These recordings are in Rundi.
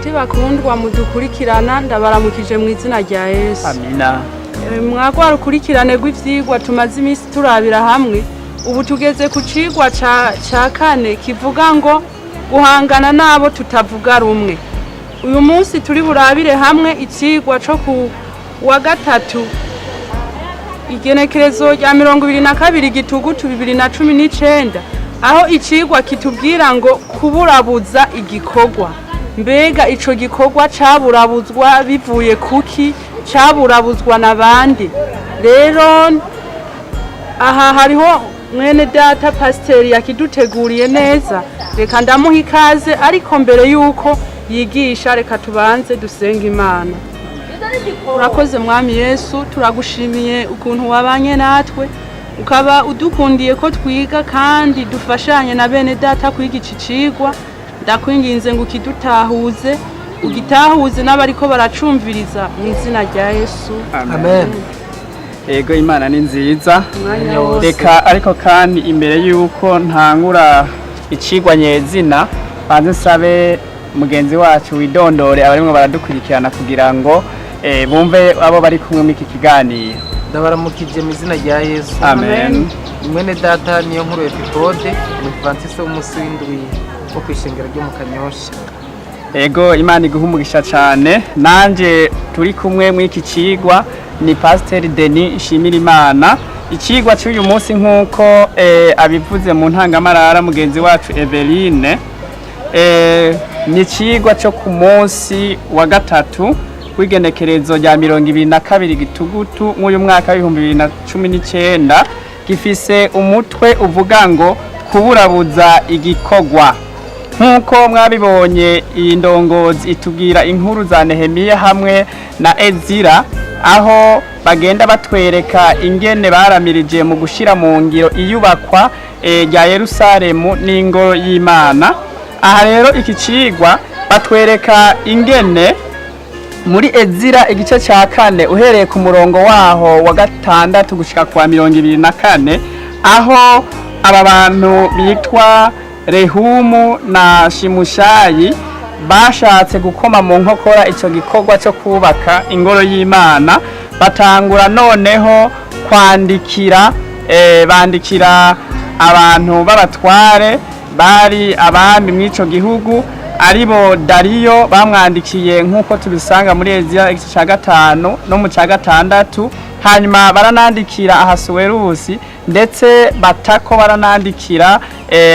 Nshuti bakundwa mudukurikirana ndabaramukije mu izina rya Yesu. Amina. Mwagwa rukurikirane rw'ivyigwa tumaze iminsi turabira hamwe. Ubu tugeze ku cigwa ca kane kivuga ngo guhangana nabo tutavuga rumwe. Uyu munsi turi burabire hamwe icigwa co ku wa gatatu igenekerezo rya 22 gitugutu 2019 aho icigwa kitubwira ngo kuburabuza igikorwa. Mbega ico gikorwa caburabuzwa bivuye kuki, caburabuzwa nabandi. Rero aha hariho mwene data pasiteri yakiduteguriye neza, reka ndamuha ikaze, ariko mbere yuko yigisha reka tubanze dusenga Imana. Urakoze mwami Yesu, turagushimiye ukuntu wabanye natwe, ukaba udukundiye ko twiga kandi dufashanye na bene data kwiga iki cigwa. Ndakwinginze ngo ukidutahuze, ugitahuze n'abariko baracumviriza mu izina rya Yesu. Amen. Ego Imana ni nziza. Reka ariko kandi imbere yuko ntangura icigwa nyezina banze nsabe mugenzi wacu widondore abarimwe baradukurikirana kugira ngo bumve abo bari kumwe miki kiganiro. Ndabaramukije mu izina rya Yesu. Amen. Mwene data niyo nkuru Epifode mu Francis w'umusindwi wo kwishengera ryo mu Kanyosha. Ego Imana iguhumugisha cyane. Nanje turi kumwe mu iki cigwa ni Pastor Denis Nshimira Imana. Icigwa cy'uyu munsi nkuko abivuze mu ntangamarara mugenzi wacu Eveline, ni cigwa cyo ku munsi wa gatatu w'igenekerezo rya 22 gitugutu mu mwaka wa 2019 gifise umutwe uvuga ngo kuburabuza igikorwa. Nkuko mwabibonye Indongozi itubwira inkuru za Nehemiya hamwe na Ezira, aho bagenda batwereka ingene baramirije mu gushira mu ngiro iyubakwa rya Yerusalemu n'ingoro y'Imana. Aha rero iki cigwa batwereka ingene muri Ezira igice ca kane uhereye ku murongo waho wa gatandatu gushika kwa 24, aho aba bantu bitwa Rehumu na Shimushayi bashatse gukoma mu nkokora ico gikorwa cyo kubaka ingoro y'Imana. Batangura noneho bandikira abantu b'abatware bari abami mw'ico gihugu, aribo Dariyo bamwandikiye nkuko tubisanga muri Ezira igice ca gatanu no mu ca gatandatu. Hanyuma baranandikira Ahasuwerusi, ndetse batako baranandikira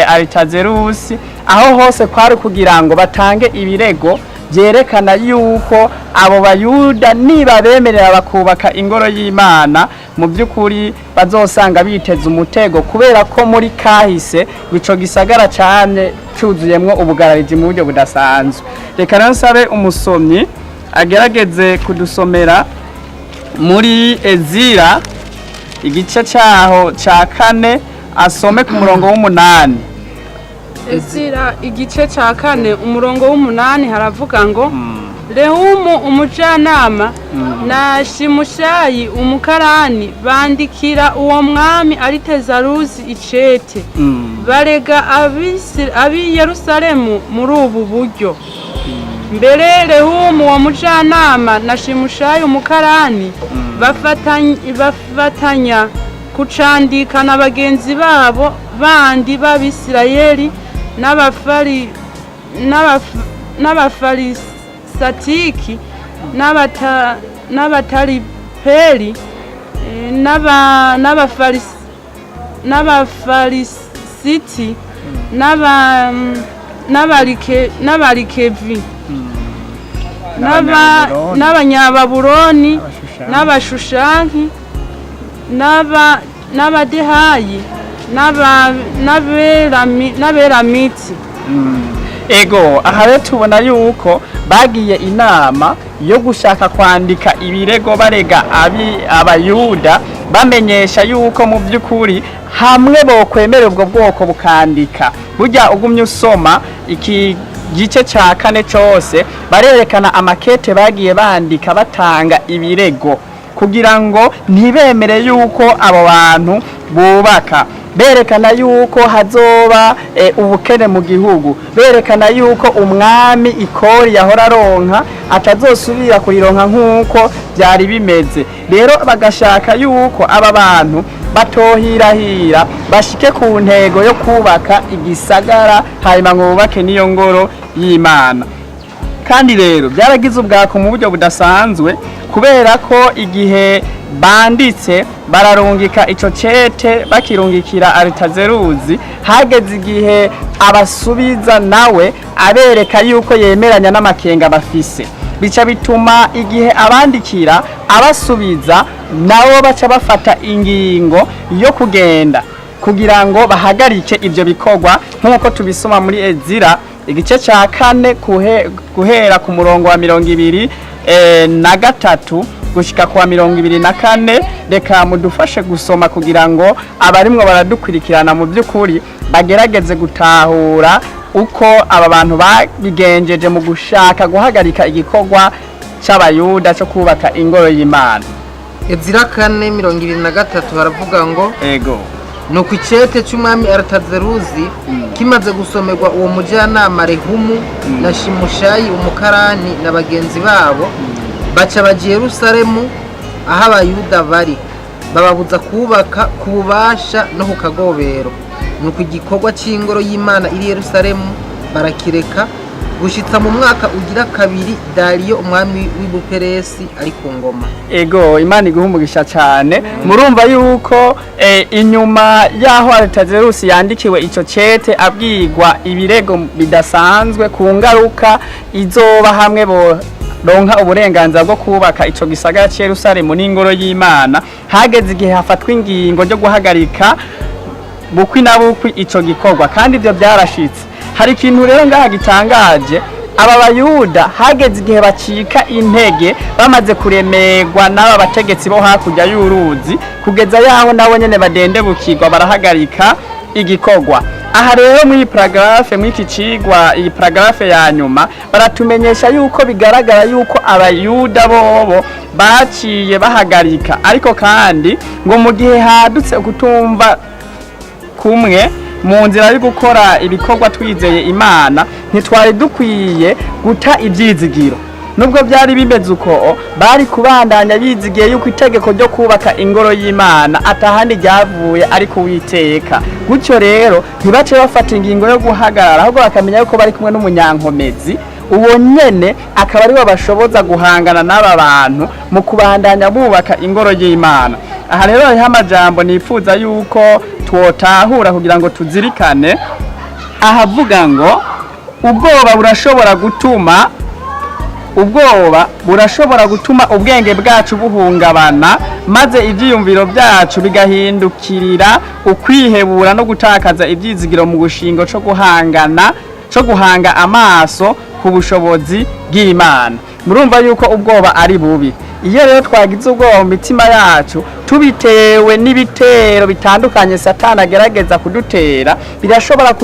Aritazerusi. Aho hose kwari kugira ngo batange ibirego byerekana yuko abo bayuda niba bemerera bakubaka ingoro y'Imana mu by'ukuri bazosanga biteze umutego, kubera ko muri kahise bico gisagara cyane cyuzuyemwo ubugarariji mu buryo budasanzwe. Reka nsabe umusomyi agerageze kudusomera muri Ezira igice cyaho ca kane asome ku murongo w'8. Ezira igice ca kane umurongo w'8 haravuga ngo Rehumu umujanama na Shimushayi umukarani bandikira uwo mwami Aritazerusi icete, barega abi Yerusalemu muri ubu buryo. Mbere Rehumu wa mujanama na Shimushayi umukarani bafatanya kucandika na bagenzi babo bandi b'Abisirayeli n'abafarisatiki n'abataripeli n'abafarisiti n'abarikevi n'abanyababuloni n'abashushanki n'abadehayi n'aberamitsi. Ego aha rero tubona yuko bagiye inama yo gushaka kwandika ibirego barega abayuda, bamenyesha yuko mu by'ukuri hamwe bo kwemera ubwo bwoko bukandika. Burya ugumye usoma iki gice ca kane cyose barerekana amakete bagiye bandika batanga ibirego kugira ngo ntibemere yuko abo bantu bubaka. berekana yuko hazoba ubukene mu gihugu, berekana yuko umwami ikori yahora aronka atazosubira kurironka nk'uko byari bimeze. Rero bagashaka yuko aba bantu batohirahira bashike ku ntego yo kubaka igisagara hanyuma ngo bubake n'iyo ngoro y'Imana. Kandi rero byaragize ubwako mu buryo budasanzwe, kubera ko igihe banditse bararungika ico cete bakirungikira Aritazeruzi, hageze igihe abasubiza nawe abereka yuko yemeranya n'amakenga bafise, bica bituma igihe abandikira abasubiza nabo baca bafata ingingo yo kugenda kugira ngo bahagarike ivyo bikorwa, nk'uko tubisoma muri Ezira igice ca 4 guhera ku murongo wa 23 gushika kwa 24. Reka mudufashe gusoma kugira ngo abarimwo baradukurikirana mu by'ukuri bagerageze gutahura uko aba bantu babigenjeje mu gushaka guhagarika igikorwa c'abayuda cyo kubaka ingoro y'Imana. Ezira 4:23 baravuga ngo ego nuko icete cy'umwami Aritazeruzi kimaze gusomerwa uwo mujyanama Rehumu na Shimushayi umukarani na bagenzi babo, baca bagiye Yerusalemu aho abayuda bari, bababuza kubaka ku bubasha no ku kagobero. Nuko igikorwa cy'ingoro y'Imana iri Yerusalemu barakireka gushitsa mu mwaka ugira kabiri Dariyo umwami w'Ubuperesi ari ku ngoma. Ego Imana iguhumugisha cyane. Murumva yuko inyuma yaho Aritazerusi yandikiwe ico cete abwirwa ibirego bidasanzwe ku ngaruka izoba hamwe bo ronka uburenganzira bwo kubaka ico gisagara cya Yerusalemu n'ingoro y'Imana, hageze igihe hafatwa ingingo ryo guhagarika bukwi na bukwi ico gikorwa, kandi ivyo byarashitse. Hari ikintu rero ngaha gitangaje, aba bayuda hageze igihe bacika intege bamaze kuremerwa n'aba bategetsi bo hakurya y'uruzi, kugeza yaho nabo nyene badendebukirwa barahagarika igikorwa. Aha rero muri paragrafe mw'iki cigwa, iyi paragrafe ya nyuma baratumenyesha yuko bigaragara yuko abayuda bobo baciye bahagarika, ariko kandi ngo mu gihe hadutse kutumva kumwe mu nzira yo gukora ibikorwa twizeye Imana, ntitwari dukwiye guta ibyizigiro. Nubwo byari bimeze uko, bari kubandanya bizigiye yuko itegeko ryo kubaka ingoro y'Imana atahandi ryavuye ariko Uwiteka. Gutyo rero ntibace bafata ingingo yo guhagarara, ahubwo bakamenya yuko bari kumwe n'umunyankomezi, uwo nyene akaba ariwe bashoboza guhangana n'aba bantu mu kubandanya bubaka ingoro y'Imana. Aha rero hariho amajambo nifuza yuko twotahura kugira ngo tuzirikane. Ahavuga ngo ubwoba burashobora gutuma ubwenge bwacu buhungabana, maze ivyiyumviro byacu bigahindukirira ukwihebura no gutakaza ivyizigiro mu gushingo cyo guhanga amaso ku bushobozi bw'Imana. Murumva yuko ubwoba ari bubi. Iyo rero twagize ubwoba mu mitima yacu tubitewe n'ibitero bitandukanye Satani agerageza kudutera, birashobora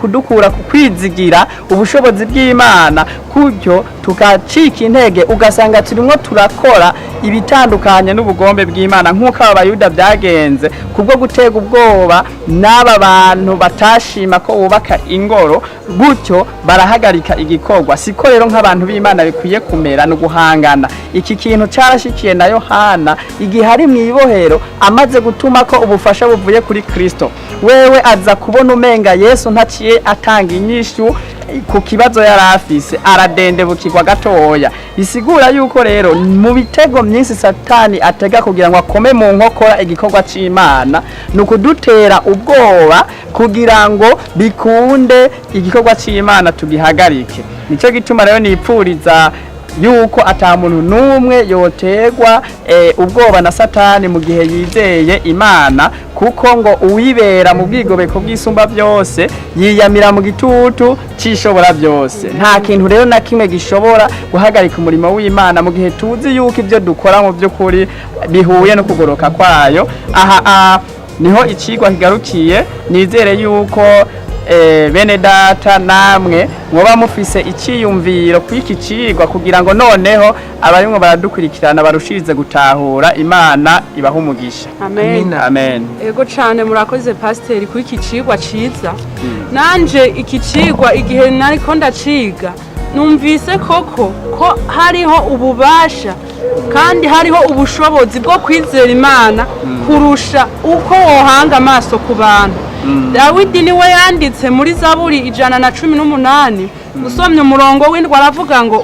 kudukura ku kwizigira ubushobozi bw'Imana, kutyo tukacika intege ugasanga turimo turakora ibitandukanye n'ubugombe bw'Imana, nk'uko abayuda byagenze kubwo gutega ubwoba n'aba bantu batashima ko bubaka ingoro, gutyo barahagarika igikorwa. Siko rero nk'abantu b'Imana bikwiye kumera no guhangana. Iki kintu carashikiye na Yohana igihe ari mwibohero, amaze gutuma ko ubufasha buvuye kuri Kristo. Wewe aza kubona umenga Yesu ntaciye atanga inyishu ku kibazo yari afise, aradendebukirwa gatoya. Bisigura yuko rero mu bitego myinshi Satani atega kugira ngo akome mu nkokora igikorwa c'Imana, nukudutera ubwoba kugira ngo bikunde igikorwa c'Imana tugihagarike. Nico gituma rero nipfuriza yuko ata muntu numwe yotegwa ubwoba na Satani mu gihe yizeye Imana, kuko ngo uwibera mu bwigobeko bw'isumba byose yiyamira mu gitutu cishobora byose. Nta kintu rero na kimwe gishobora guhagarika umurimo w'Imana mu gihe tuzi yuko ibyo dukora mu by'ukuri bihuye no kugoroka kwayo. Aha niho icigwa kigarukiye. Nizere yuko bene data namwe mwoba mufise iciyumviro kw'iki cigwa kugira ngo noneho abarimwo baradukurikirana barushirize gutahura. Imana ibaha umugisha. Amen. Amen. Ego cane murakoze pasiteri kuri iki cigwa ciza. Nanje iki cigwa igihe nariko ndaciga numvise koko ko hariho ububasha kandi hariho ubushobozi bwo kwizera Imana kurusha uko wohanga amaso ku bantu. Dawidi niwe yanditse muri Zaburi 118 usomye umurongo w'indwi aravuga ngo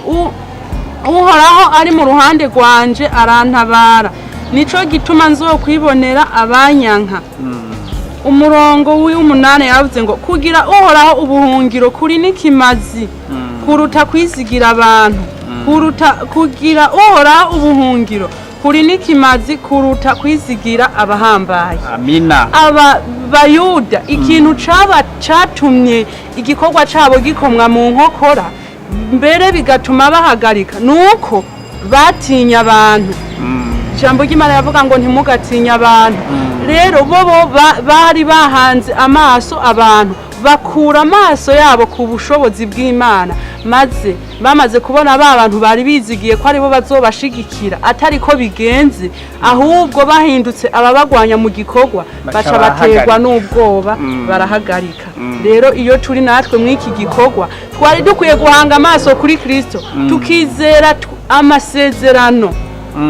uhoraho ari mu ruhande rwanje arantabara, nico gituma nzokwibonera abanyanka. Umurongo w'umunani yavuze ngo kugira uhoraho ubuhungiro kuri n'ikimazi kuruta kwizigira abantu, kugira uhoraho ubuhungiro kuri n'ikimazi kuruta kwizigira abahambaye. Amina. Aba bayuda ikintu catumye igikorwa cabo gikomwa mu nkokora mbere bigatuma bahagarika nuko batinya abantu. Ijambo ry'Imana yavuga ngo ntimugatinya abantu. Rero bo bari bahanze amaso abantu, bakura amaso yabo ku bushobozi bw'Imana, maze bamaze kubona ba bantu bari bizigiye ko aribo bazobashigikira atari ko bigenze, ahubwo bahindutse ababagwanya mu gikorwa baca baterwa n'ubwoba barahagarika. Rero iyo turi natwe mw'iki gikorwa twari dukwiye guhanga amaso kuri Kristo tukizera amasezerano,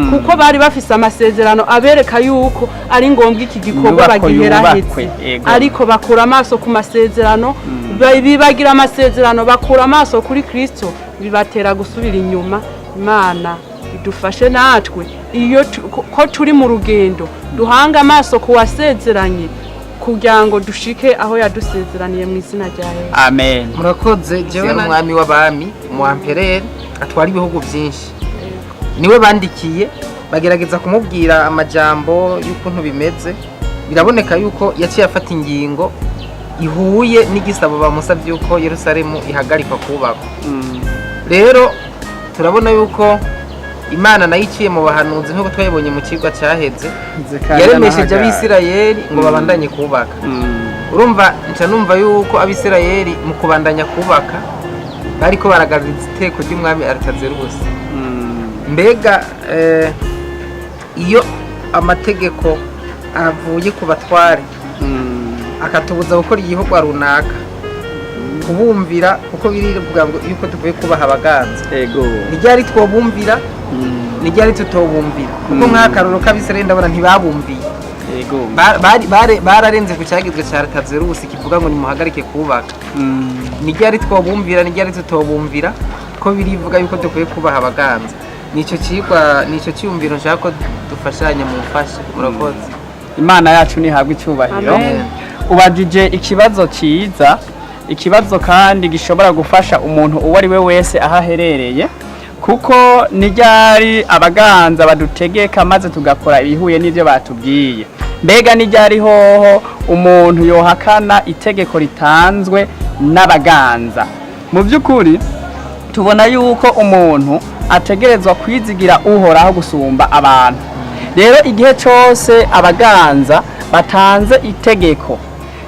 kuko bari bafise amasezerano abereka yuko ari ngombwa iki gikorwa bagiherahetse, ariko bakura amaso ku masezerano, bibagira amasezerano bakura amaso kuri Kristo, bibatera gusubira inyuma. Imana idufashe natwe iyo ko turi mu rugendo duhanga amaso ku wasezeranye kugira ngo dushike aho yadusezeraniye mu izina rya Yesu. Amen. Murakoze. Jewe n'umwami w'abami umuamperere atwara ibihugu byinshi, niwe bandikiye bagerageza kumubwira amajambo y'ukuntu bimeze, biraboneka yuko yaciye afata ingingo ihuye n'igisabo bamusabye yuko Yerusalemu ihagarikwa kubakwa. Rero turabona yuko Imana nayo iciye mu bahanuzi nk'uko twayibonye mu kigwa cyaheze, yaremesheje Abisirayeli ngo babandanye kubaka. Urumva nca numva yuko Abisirayeli mu kubandanya kubaka bariko baragaragaza iteko ry'umwami Artazerusi. Mbega iyo amategeko avuye ku batware akatubuza gukora igikorwa runaka kubumvira, kuko birivuga ngo yuko tuvuye kubaha abaganza, ntiryari twobumvira ntiryari tutobumvira, kuko nk'akaroro k'Abisirayeli ndabona ntibabumviye. Bararenze ku cyagizwe cya Artazerusi kivuga ngo nimuhagarike kubaka. Ntiryari twobumvira ntiryari tutobumvira, ko birivuga yuko dukwiye kubaha abaganza. Nico cyumviro nshaka ko dufashanya mu mfasha. Murakoze. Imana yacu nihabwe icyubahiro. Ubajije ikibazo cyiza, ikibazo kandi gishobora gufasha umuntu uwo ari we wese aho aherereye, kuko nijyari abaganza badutegeka maze tugakora ibihuye n'ibyo batubwiye. Mbega nijyari hoho umuntu yohakana itegeko ritanzwe n'abaganza. Mu by'ukuri tubona yuko umuntu ategerezwa kwizigira uhoraho gusumba abantu. Rero igihe cyose abaganza batanze itegeko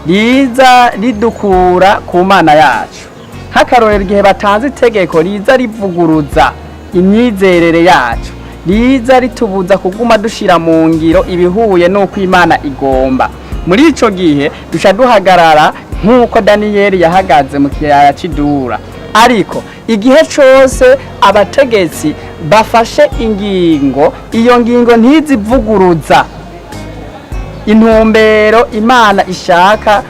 riza ridukura ku Mana yacu, nk'akarorero igihe batanze itegeko riza rivuguruza imyizerere yacu, riza ritubuza kuguma dushira mu ngiro ibihuye n'uko Imana igomba, muri ico gihe dusha duhagarara nk'uko Daniyeli yahagaze mu kiyaya c'idura. Ariko igihe cyose abategetsi bafashe ingingo, iyo ngingo ntizivuguruza intumbero Imana ishaka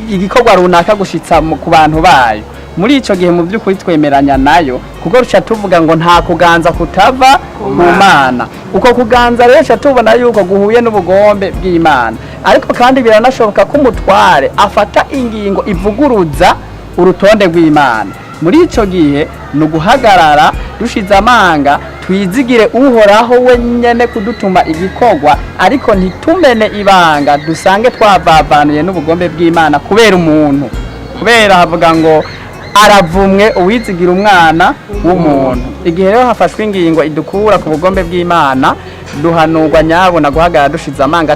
igikorwa runaka gushitsa ku bantu bayo, muri ico gihe mu by'ukuri twemeranya nayo, kuko ruca tuvuga ngo nta kuganza kutava ku Mana. Uko kuganza rero ruca tubona yuko guhuye n'ubugombe bw'Imana, ariko kandi biranashoboka ko umutware afata ingingo ivuguruza urutonde rw'Imana. Muri ico gihe ni uguhagarara dushize amanga, twizigire uhoraho we nyene kudutuma igikorwa, ariko ntitumene ibanga dusange twavavanuye n'ubugombe bw'Imana kubera umuntu, kubera havuga ngo aravumwe uwizigira umwana w'umuntu. Igihe rero hafashwe ingingo idukura ku bugombe bw'Imana, duhanurwa nyabo na guhagarara dushize amanga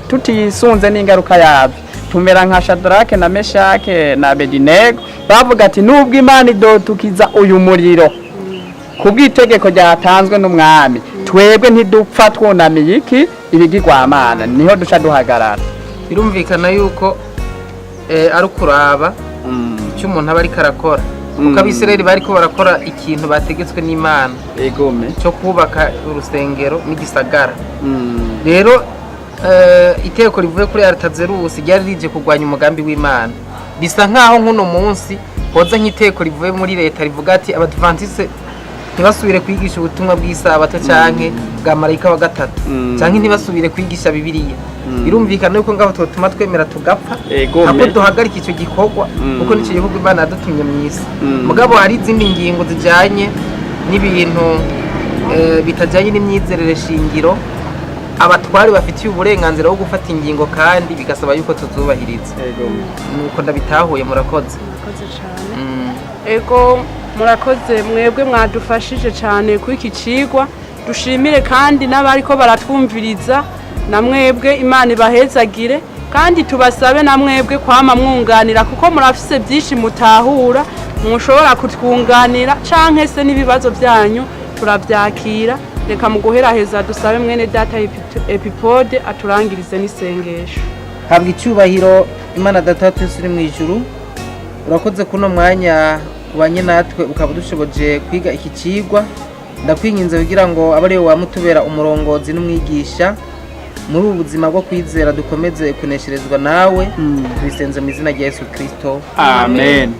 tutisunze n'ingaruka yabyo. tumera nka Shadrake na Meshake na Abedinego bavuga ati nubwo Imana idotukiza uyu muriro kubw'itegeko ryatanzwe n'umwami twebwe ntidupfa twunamiye iki ibigirwamana niho duca duhagarara. birumvikana yuko ari ukuraba icyo umuntu aba ariko arakora kuko abisirayeli bariko barakora ikintu bategetswe n'Imana cyo kubaka urusengero n'igisagara. Rero iteko rivuye kuri Artazerusi ryari rije kurwanya umugambi w'Imana. Bisa nkaho nkuno munsi hoza nk'iteko rivuye muri leta rivuga ati abadventiste ntibasubire kwigisha ubutumwa bw'isabato canke bwa marayika wa gatatu canke ntibasubire kwigisha Bibiliya. Birumvikana yuko ngaho twotuma twemera tugapfa ntabwo duhagarika icyo gikorwa kuko nicyo gihugu Imana yadutumye mu isi. Mugabo hari izindi ngingo zijanye n'ibintu bitajanye n'imyizerere shingiro abatwari bafitiye uburenganzira bwo gufata ingingo kandi bigasaba yuko tuzubahiriza. Nuko ndabitahuye. Murakoze cyane. Ego murakoze mwebwe mwadufashije cyane kuri iki cigwa. Dushimire kandi n'abariko baratwumviriza na mwebwe Imana ibahezagire kandi tubasabe na mwebwe kwama mwunganira kuko murafise byinshi mutahura mushobora kutwunganira canke se n'ibibazo byanyu turabyakira. Reka mu guheraheza dusabe mwene data Epipode aturangirize n'isengesho. Habwa icyubahiro Imana Data twese uri mu ijuru. Urakoze kuno mwanya ubanye natwe ukaba dushoboje kwiga iki cigwa. Ndakwinginze kugira ngo abe ariwe wamutubera umurongozi n'umwigisha muri ubu buzima bwo kwizera dukomeze kunesherezwa nawe. Tubisenze mu izina rya Yesu Kristo. Amen.